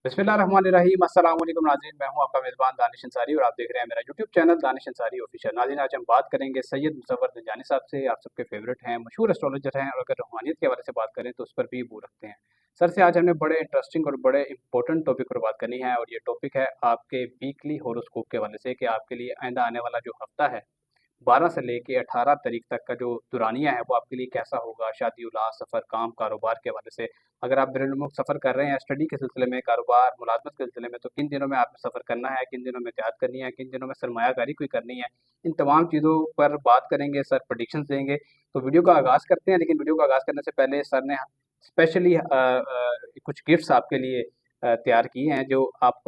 बिस्मिल्लाहिर्रहमानिर्रहीम अस्सलाम वालेकुम नाज़रीन, मैं हूं आपका मेज़बान दानिश अंसारी और आप देख रहे हैं मेरा YouTube channel Danish Ansari official. नाज़रीन, आज हम बात करेंगे सैयद मुज़फ़्फ़र दंजानी साहब से। आप सबके फेवरेट हैं, मशहूर एस्ट्रोलॉजर हैं, और अगर रूहानियत के हवाले से बात करें तो उस पर भी वो रखते हैं। सर से आज हमने बड़े इंटरेस्टिंग और बड़े इंपॉर्टेंट टॉपिक पर बात करनी है, और ये टॉपिक है आपके वीकली हॉरोस्कोप के हवाले से कि आपके लिए आइंदा आने वाला जो हफ्ता है 12 से लेके 18 तारीख तक का जो दुरानिया है वो आपके लिए कैसा होगा, शादी-उलास, सफ़र, काम, कारोबार के हवाले से। अगर आप बैरुल-मुल्क सफ़र कर रहे हैं स्टडी के सिलसिले में, कारोबार, मुलाज़मत के सिलसिले में, तो किन दिनों में आपने सफ़र करना है, किन दिनों में एहतियात करनी है, किन दिनों में सरमायाकारी कोई करनी है, इन तमाम चीज़ों पर बात करेंगे। सर प्रेडिक्शंस देंगे। तो वीडियो का आगाज़ करते हैं, लेकिन वीडियो का आगाज़ करने से पहले सर ने स्पेशली कुछ गिफ्ट्स आपके लिए तैयार किए हैं, जो आप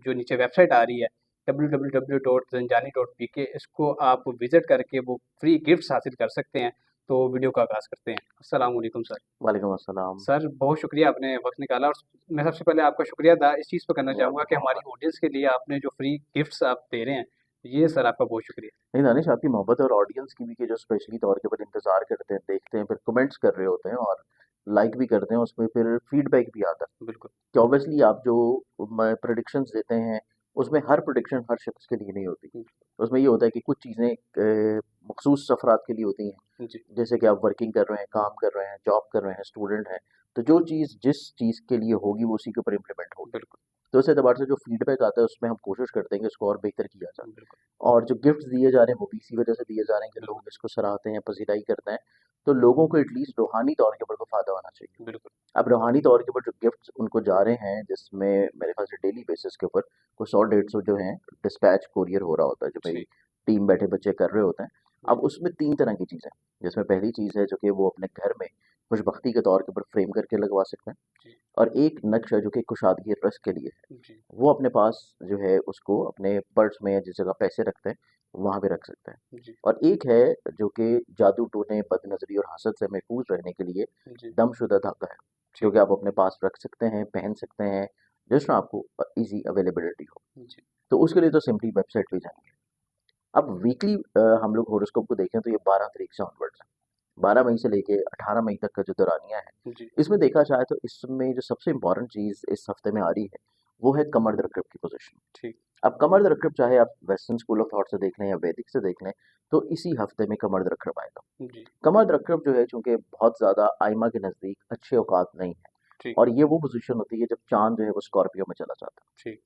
जो नीचे वेबसाइट आ रही है www.zanjani.pk, इसको आप विज़िट करके वो फ्री गिफ्ट्स हासिल कर सकते हैं। तो वीडियो का आगाज़ करते हैं। अस्सलाम वालेकुम सर। वालेकुम अस्सलाम। सर बहुत शुक्रिया आपने वक़्त निकाला, और मैं सबसे पहले आपका शुक्रिया अदा इस चीज़ पे करना चाहूँगा कि हमारी ऑडियंस के लिए आपने जो फ्री गिफ्ट्स आप दे रहे हैं, ये सर आपका बहुत शुक्रिया। नहीं दानिश, आपकी मोहब्बत और ऑडियंस की भी कि जो स्पेशली तौर के ऊपर इंतज़ार करते हैं, देखते हैं, फिर कमेंट्स कर रहे होते हैं और लाइक भी करते हैं, उसमें फिर फीडबैक भी आता है बिल्कुल, कि ऑब्वियसली आप जो प्रेडिक्शंस देते हैं, उसमें हर प्रेडिक्शन हर शख्स के लिए नहीं होती। हुँ, उसमें ये होता है कि कुछ चीज़ें मखसूस अफराद के लिए होती हैं, जी, जैसे कि आप वर्किंग कर रहे हैं, काम कर रहे हैं, जॉब कर रहे हैं, स्टूडेंट हैं, तो जो चीज़ जिस चीज़ के लिए होगी वो उसी के ऊपर इम्प्लीमेंट होगी। बिल्कुल, तो उस एतबार से जो फीडबैक आता है उसमें हम कोशिश करते हैं कि इसको और बेहतर किया जाए। बिल्कुल, और जो गिफ्ट्स दिए जा रहे हैं वो भी इसी वजह से दिए जा रहे हैं कि बिल्कुल, लोग इसको सराहते हैं, पज़ीराई करते हैं, तो लोगों को एटलीस्ट रूहानी तौर के ऊपर तो फ़ायदा होना चाहिए। बिल्कुल, अब रूहानी तौर के ऊपर जो गिफ्ट्स उनको जा रहे हैं, जिसमें मेरे ख्याल से डेली बेसिस के ऊपर कुछ 100-150 जो हैं डिस्पैच कोरियर हो रहा होता है, जो मेरी जी, टीम बैठे बच्चे कर रहे होते हैं। जी, अब उसमें 3 तरह की चीज़ें, जिसमें पहली चीज़ है जो कि वो अपने घर में खुशबख्ती के तौर के ऊपर फ्रेम करके लगवा सकते हैं, जी, और एक नक्श है जो कि कुशादगी रज़्क़ के लिए है। जी, वो अपने पास जो है उसको अपने पर्स में या जिस जगह पैसे रखते हैं, वहाँ पे रख सकते हैं। जी, और एक है जो कि जादू टोने, बदनज़री और हसद से महफूज़ रहने के लिए जी, दमशुदा धागा है, जो ठीक, कि आप अपने पास रख सकते हैं, पहन सकते हैं, जिस तरह आपको ईज़ी अवेलेबिलिटी हो। जी, तो उसके लिए तो सिंपली वेबसाइट पे जाएँगे। अब वीकली हम लोग हॉरोस्कोप को देखें तो ये 12 तारीख से ऑनवर्ड्स है। 12 मई से लेके 18 मई तक का जो दौरानिया है, जी, इसमें देखा जाए तो इसमें जो सबसे इम्पोर्टेंट चीज़ इस हफ्ते में आ रही है, वो है कमर दरकब की पोज़ीशन। ठीक, अब कमर दरकब चाहे आप वेस्टर्न स्कूल ऑफ थॉट से देख लें या वैदिक से देख लें, तो इसी हफ्ते में कमर दरकब आएगा। जी, कमर दरकब जो है चूँकि बहुत ज़्यादा आइमा के नज़दीक अच्छे औकात नहीं है, ठीक, और ये वो पोज़ीशन होती है जब चाँद जो है वो स्कॉर्पियो में चला जाता है। ठीक,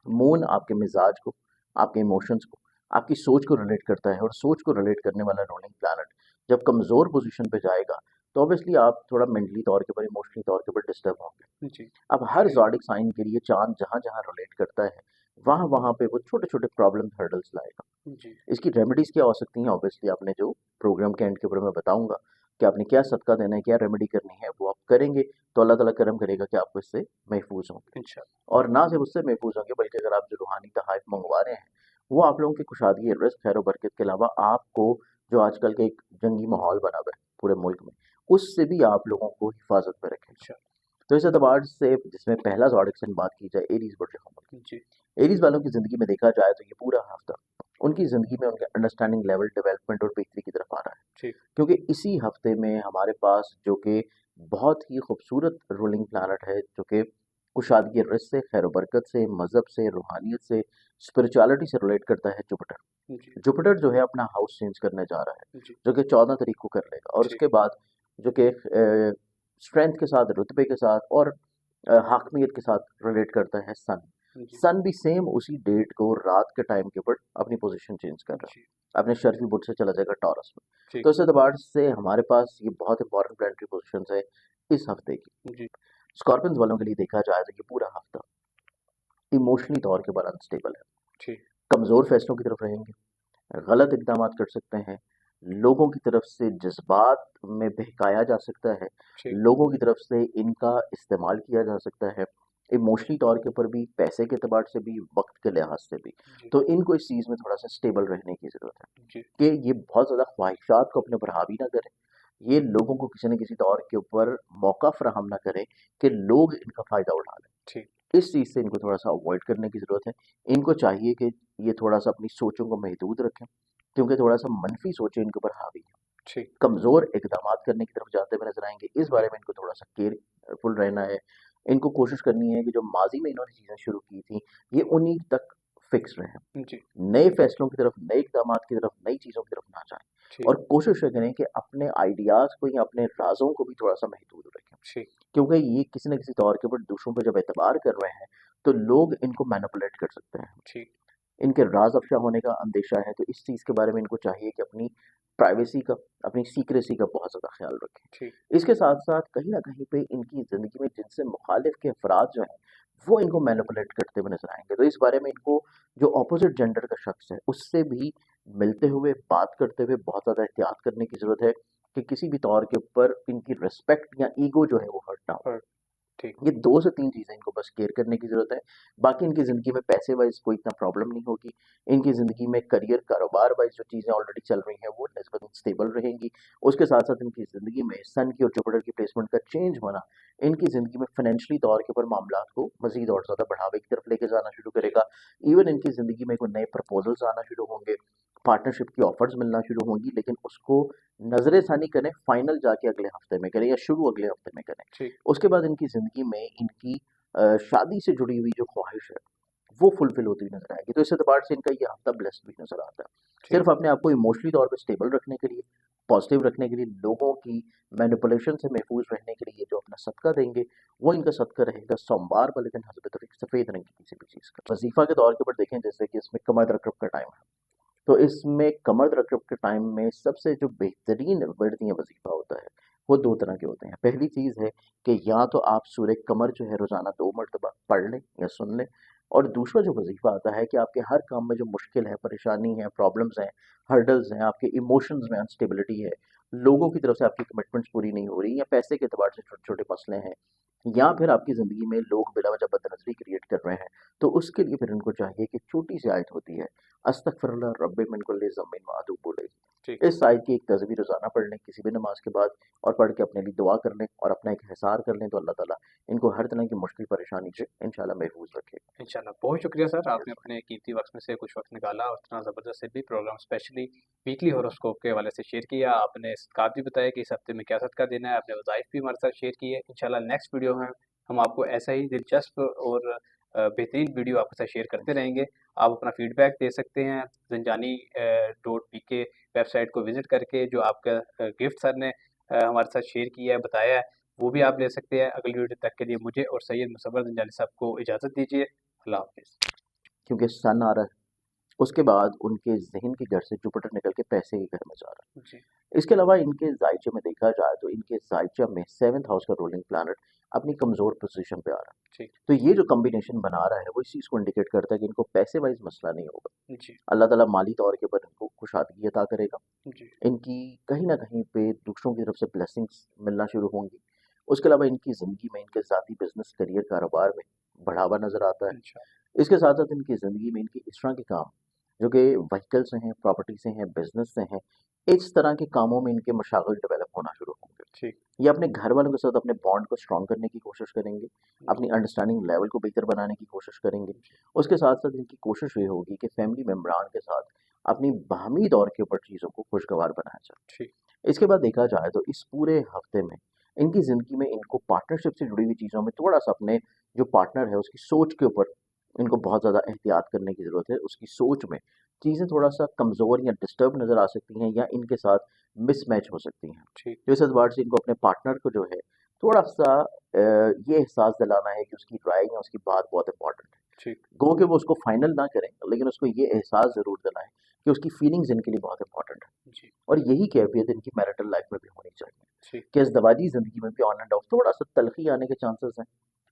मून आपके मिजाज को, आपके इमोशंस को, आपकी सोच को रिलेट करता है, और सोच को रिलेट करने वाला रूलिंग प्लैनेट जब कमज़ोर पोज़ीशन पे जाएगा, तो ऑब्वियसली आप थोड़ा मेंटली तौर के ऊपर, इमोशनली तौर के ऊपर डिस्टर्ब होंगे। जी, अब हर ज़ोडिक साइन के लिए चाँद जहाँ-जहाँ रिलेट करता है, वहाँ-वहाँ पे वो छोटे-छोटे प्रॉब्लम हर्डल्स लाएगा। जी, इसकी रेमेडीज़ क्या हो सकती हैं? ऑब्वियसली आपने जो प्रोग्राम के एंड के ऊपर मैं बताऊँगा कि आपने क्या सदका देना है, क्या रेमेडी करनी है, वो आप करेंगे, तो अल्लाह ताला करम करेगा कि आपको इससे महफूज़ होंगे। इंशाअल्लाह, और ना सिर्फ उससे महफूज होंगे, बल्कि अगर आप जो रूहानी तोहफ़े मंगवा रहे हैं, वो आप लोगों की कुशादगी, रिज़्क़, खैर बरकत के अलावा आपको जो आजकल के एक जंगी माहौल बना हुआ है पूरे मुल्क में, उससे भी आप लोगों को हिफ़ाज़त में रखेगा। इंशाअल्लाह, तो इस एतबार से जिसमें पहला ज़ोडिक साइन बात की जाए, एरीज़ बुर्ज हमल जी, की। एरीज़ वालों की ज़िंदगी में देखा जाए तो ये पूरा हफ़्ता उनकी ज़िंदगी में उनके अंडरस्टैंडिंग लेवल, डेवलपमेंट और बेहतरी की तरफ आ रहा है। ठीक, क्योंकि इसी हफ़्ते में हमारे पास जो कि बहुत ही खूबसूरत रूलिंग प्लैनेट है, जो कि कुशादगी रिज़्क़ से, खैर बरकत से, मज़हब से, रूहानियत से, स्पिरिचुअलिटी से रिलेट करता है, जुपिटर। जी, जुपिटर जो है अपना हाउस चेंज करने जा रहा है, जी, जो कि 14 तारीख को कर लेगा, और ठीक, उसके बाद जो कि स्ट्रेंथ के साथ, रुतबे के साथ और हाकमियत के साथ रिलेट करता है सन। जी, सन भी सेम उसी डेट को रात के टाइम के ऊपर अपनी पोजीशन चेंज कर रहा जी, है, अपने शर्फी बुट से चला जाएगा टॉरस में। ठीक, तो इस एतबार से हमारे पास ये बहुत इंपॉर्टेंट प्लानिटरी पोजीशंस है इस हफ्ते की। जी, स्कॉर्पियंस वालों के लिए देखा जाए तो ये पूरा हफ्ता इमोशनली तौर के ऊपर अनस्टेबल है, ठीक, कमज़ोर फैसलों की तरफ रहेंगे, गलत इकदाम कर सकते हैं, लोगों की तरफ से जज्बात में बहकाया जा सकता है, ठीक, लोगों की तरफ से इनका इस्तेमाल किया जा सकता है, इमोशनली तौर के ऊपर भी, पैसे के एतबार से भी, वक्त के लिहाज से भी। जी, तो इनको इस चीज़ में थोड़ा सा स्टेबल रहने की ज़रूरत है जी, कि ये बहुत ज़्यादा ख्वाहिशात को अपने ऊपर हावी ना करें, ये लोगों को किसी न किसी तौर के ऊपर मौका फराहम ना करें कि लोग इनका फ़ायदा उठा लें। ठीक, इस चीज़ से इनको थोड़ा-सा अवॉइड करने की ज़रूरत है। इनको चाहिए कि ये थोड़ा-सा अपनी सोचों को महदूद रखें, क्योंकि थोड़ा-सा मनफ़ी सोचें इनके ऊपर हावी हैं। ठीक, कमज़ोर इक़दामात करने की तरफ जाते हुए नज़र आएँगे। इस बारे में बिल्कुल, इनको थोड़ा-सा केयरफुल रहना है, इनको कोशिश करनी है कि जो माजी में इन्होंने चीज़ें शुरू की थी ये उन्हीं तक फिक्स रहें, जी, नए फैसलों की तरफ, नए इक़दामात की तरफ, नई चीज़ों की तरफ ना जाएँ ठीक, और कोशिश ये करें कि अपने आइडियाज़ को या अपने राज़ों को भी थोड़ा-सा महदूद रखें। ठीक, क्योंकि ये किसी न किसी तौर के ऊपर दूसरों पे जब एतबार कर रहे हैं, तो लोग इनको मैनिपुलेट कर सकते हैं। ठीक, इनके राज़ अफ़शा होने का अंदेशा है, तो इस चीज़ के बारे में इनको चाहिए कि अपनी प्राइवेसी का, अपनी सीक्रेसी का बहुत ज़्यादा ख़्याल रखें। ठीक, इसके साथ-साथ कहीं न कहीं पे इनकी ज़िंदगी में जिनसे मुख़ालिफ़ के अफ़राद जो हैं, वो इनको मैनिपुलेट करते हुए नज़र आएँगे। तो इस बारे में इनको जो अपोज़िट जेंडर का शख़्स है, उससे भी मिलते हुए, बात करते हुए बहुत ज़्यादा एहतियात करने की ज़रूरत है कि किसी भी तौर के ऊपर इनकी रिस्पेक्ट या ईगो जो है वो हर्ट ना हो। और ठीक, ये 2 से 3 चीज़ें इनको बस केयर करने की ज़रूरत है। बाकी इनकी ज़िंदगी में पैसे वाइज़ कोई इतना प्रॉब्लम नहीं होगी। इनकी ज़िंदगी में करियर, कारोबार वाइज़ जो चीज़ें ऑलरेडी चल रही हैं, वो निस्बतन स्टेबल रहेंगी। उसके साथ-साथ इनकी ज़िंदगी में सन की और जुपिटर की प्लेसमेंट का चेंज होना, इनकी ज़िंदगी में फाइनेंशियली तौर के ऊपर मामलात को मज़ीद और ज़्यादा बढ़ावे की तरफ लेके जाना शुरू जी, करेगा। इवन इनकी ज़िंदगी में कोई नए प्रपोज़ल्स आना शुरू होंगे, पार्टनरशिप की ऑफ़र्स मिलना शुरू होंगी, लेकिन उसको नज़र-ए-फ़ानी करें, फाइनल जाके अगले हफ़्ते में करें या शुरू अगले हफ़्ते में करें। ठीक, उसके बाद इनकी ज़िंदगी में इनकी शादी से जुड़ी हुई जो ख्वाहिश है, वो फुलफ़िल होती हुई नज़र आएगी। तो इस एतबार से इनका ये हफ़्ता ब्लेस्ड भी नज़र आता है। ठीक, सिर्फ़ अपने आप को इमोशनली तौर पे स्टेबल रखने के लिए, पॉज़िटिव रखने के लिए, लोगों की मैनिपुलेशन से महफूज़ रहने के लिए ये जो अपना सदका देंगे, वो इनका सदका रहेगा सोमवार वाले दिन हज़रत एक सफ़ेद रंग की किसी भी चीज़ का। वज़ीफ़ा के तौर के ऊपर देखें जैसे कि इसमें कमर रकब का टाइम है। तो इसमें कमर रकब के टाइम में सबसे जो बेहतरीन वर्दियाँ वजीफ़ा होता है, वो 2 तरह के होते हैं। पहली चीज़ है कि या तो आप सूरह कमर जो है रोज़ाना 2 मरतबा पढ़ लें या सुन लें और दूसरा जो वजीफ़ा आता है कि आपके हर काम में जो मुश्किल है, परेशानी है, प्रॉब्लम्स हैं, हर्डल्स हैं, आपके इमोशंस में अनस्टेबिलिटी है, लोगों की तरफ से आपकी कमिटमेंट्स पूरी नहीं हो रही या पैसे के एतबार से छोटे-छोटे मसले हैं या फिर आपकी ज़िंदगी में लोग बिला वजह बदनज़री क्रिएट कर रहे हैं, तो उसके लिए फिर उनको चाहिए कि छोटी-सी आयत होती है अस्तगफिरुल्लाह रब्बी मिन कुल्ली ज़म्बिन व अतूबु ठीक, इलैह। इस आयत की एक तस्बीह रोज़ाना पढ़ लें किसी भी नमाज के बाद और पढ़ के अपने लिए दुआ कर लें और अपना एक हिसार कर लें तो अल्लाह ताला इनको हर तरह की मुश्किल परेशानी जी। से इंशाल्लाह महफूज रखेगा। इंशाल्लाह, बहुत शुक्रिया सर, आपने अपने कीमती वक़्त में से कुछ वक़्त निकाला और इतना ज़बरदस्त भी प्रोग्राम स्पेशली वीकली हॉरोस्कोप के हवाले से शेयर किया। आपने सदक़ात भी बताया कि इस हफ़्ते में क्या सदका देना है, आपने वज़ाइफ भी हमारे साथ शेयर किए। इंशाल्लाह नेक्स्ट वीडियो में हम आपको ऐसा ही दिलचस्प और बेहतरीन वीडियो आपके साथ शेयर करते रहेंगे। आप अपना फीडबैक दे सकते हैं ज़ंजानी .pk वेबसाइट को विज़िट करके, जो आपका गिफ्ट सर ने हमारे साथ शेयर किया है, बताया है, वो भी आप ले सकते हैं। अगली वीडियो तक के लिए मुझे और सैयद मुसव्वर ज़ंजानी साहब को इजाज़त दीजिए। अल्लाह हाफ़िज़। क्योंकि सन आ रहा है, उसके बाद उनके ज़हन के घर से जुपिटर निकल के पैसे के घर में जा रहा है। जी, इसके अलावा इनके ज़ायचे में देखा जाए तो इनके ज़ायचा में 7th हाउस का रूलिंग प्लैनेट अपनी कमज़ोर पोज़ीशन पे आ रहा है। ठीक, तो ये जो कॉम्बिनेशन बना रहा है वो इस चीज़ को इंडिकेट करता है कि इनको पैसे वाइज़ मसला नहीं होगा। जी, अल्लाह ताला माली तौर के ऊपर इनको कुशादगी अता करेगा। जी, इनकी कहीं न कहीं पे दूसरों की तरफ से ब्लेसिंग्स मिलना शुरू होंगी। उसके अलावा इनकी ज़िंदगी में इनके ज़ाती बिज़नेस, करियर, कारोबार में बढ़ावा नज़र आता है। इंशाअल्लाह, इसके साथ-साथ इनकी ज़िंदगी में इनकी इस तरह के काम, जो कि व्हीकल से हैं, प्रॉपर्टी से हैं, बिज़नेस से हैं, इस तरह के कामों में इनके मशागिल डेवलप होना शुरू होंगे। ठीक, ये अपने घर वालों के साथ अपने बॉन्ड को स्ट्रॉन्ग करने की कोशिश करेंगे, जी, अपनी अंडरस्टैंडिंग लेवल को बेहतर बनाने की कोशिश करेंगे। जी, उसके साथ-साथ इनकी कोशिश ये होगी कि फैमिली मेंबरान के साथ अपनी बाहमी तौर के ऊपर चीज़ों को खुशगवार बनाया जाए। ठीक, इसके बाद देखा जाए तो इस पूरे हफ्ते में इनकी ज़िंदगी में इनको पार्टनरशिप से जुड़ी हुई चीज़ों में थोड़ा-सा अपने जो पार्टनर है उसकी सोच के ऊपर इनको बहुत ज़्यादा एहतियात करने की ज़रूरत है। उसकी सोच में चीज़ें थोड़ा-सा कमज़ोर या डिस्टर्ब नज़र आ सकती हैं या इनके साथ मिसमैच हो सकती हैं। ठीक, तो इस एतबार से इनको अपने पार्टनर को जो है थोड़ा-सा ये एहसास दिलाना है कि उसकी राय या उसकी बात बहुत इम्पोर्टेंट है। ठीक, गो कि वो उसको फाइनल ना करें, लेकिन उसको ये एहसास ज़रूर दिलाएँ कि उसकी फीलिंग्स इनके लिए बहुत इम्पोर्टेंट है। जी, और यही कैफ़ियत इनकी मैरिटल लाइफ़ में भी होनी चाहिए ठीक, कि अज़दवाजी ज़िंदगी में भी ऑन एंड ऑफ थोड़ा-सा तल्ख़ी आने के चांसेस हैं,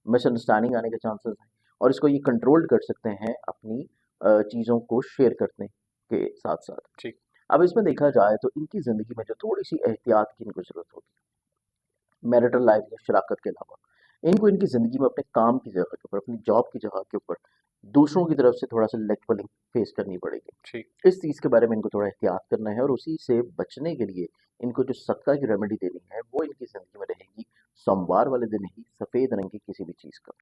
मिसअंडरस्टैंडिंग आने के चांसेस हैं और इसको ये कंट्रोल कर सकते हैं अपनी चीज़ों को शेयर करने के साथ-साथ। ठीक, अब इसमें देखा जाए तो इनकी ज़िंदगी में जो थोड़ी-सी एहतियात की इनको ज़रूरत होगी, मैरिटल लाइफ़ या शराकत के अलावा, इनको इनकी ज़िंदगी में अपने काम की जगह के ऊपर, अपनी जॉब की जगह के ऊपर दूसरों की तरफ से थोड़ा-सा लेग पुलिंग फेस करनी पड़ेगी। ठीक, इस चीज़ के बारे में इनको थोड़ा एहतियात करना है और उसी से बचने के लिए इनको जो सदका की रेमेडी देनी है, वो इनकी ज़िंदगी में रहेगी सोमवार वाले दिन ही सफ़ेद रंग की किसी भी चीज़ का।